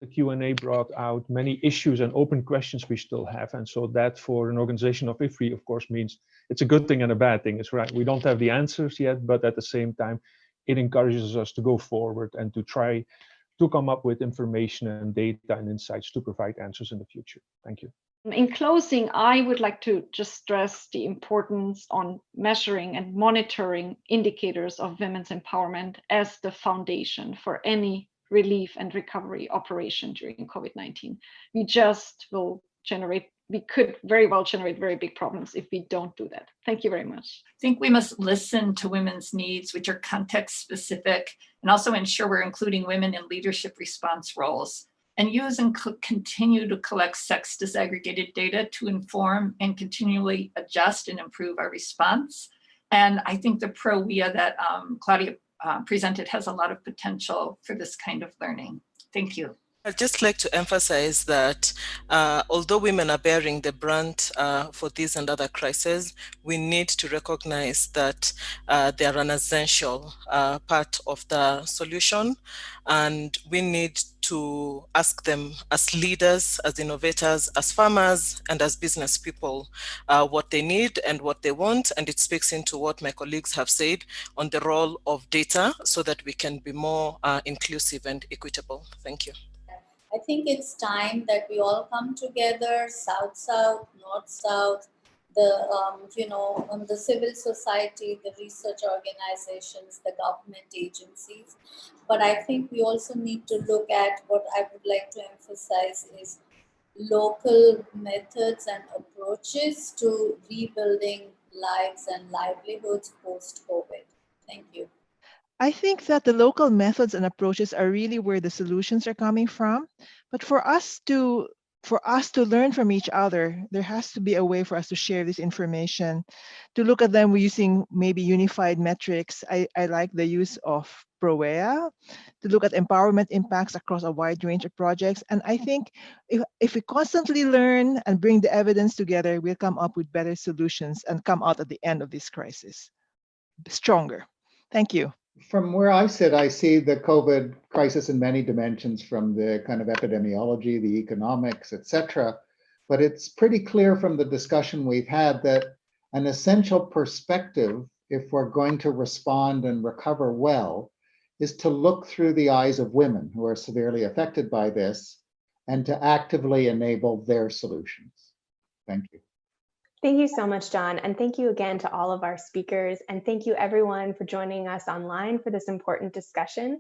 the Q&A brought out many issues and open questions we still have. And so that for an organization of IFPRI, of course, means it's a good thing and a bad thing. It's right. We don't have the answers yet, but at the same time, it encourages us to go forward and to try to come up with information and data and insights to provide answers in the future. Thank you. In closing, I would like to just stress the importance on measuring and monitoring indicators of women's empowerment as the foundation for any relief and recovery operation during COVID-19. We could very well generate very big problems if we don't do that. Thank you very much. I think we must listen to women's needs, which are context specific, and also ensure we're including women in leadership response roles, and use and continue to collect sex disaggregated data to inform and continually adjust and improve our response. And I think the ProWIA that Claudia presented has a lot of potential for this kind of learning. Thank you. I'd just like to emphasize that although women are bearing the brunt for these and other crises, we need to recognize that they are an essential part of the solution, and we need to ask them as leaders, as innovators, as farmers, and as business people what they need and what they want. And it speaks into what my colleagues have said on the role of data so that we can be more inclusive and equitable. Thank you. I think it's time that we all come together, South-South, North-South, the civil society, the research organizations, the government agencies. But I think we also need to look at what I would like to emphasize is local methods and approaches to rebuilding lives and livelihoods post-COVID. Thank you. I think that the local methods and approaches are really where the solutions are coming from. But for us to learn from each other, there has to be a way for us to share this information, to look at them using maybe unified metrics. I like the use of ProWIA, to look at empowerment impacts across a wide range of projects. And I think if we constantly learn and bring the evidence together, we'll come up with better solutions and come out at the end of this crisis stronger. Thank you. From where I sit, I see the COVID crisis in many dimensions, from the kind of epidemiology, the economics, etc. But it's pretty clear from the discussion we've had that an essential perspective, if we're going to respond and recover well, is to look through the eyes of women who are severely affected by this and to actively enable their solutions. Thank you. Thank you so much, John. And thank you again to all of our speakers. And thank you everyone for joining us online for this important discussion.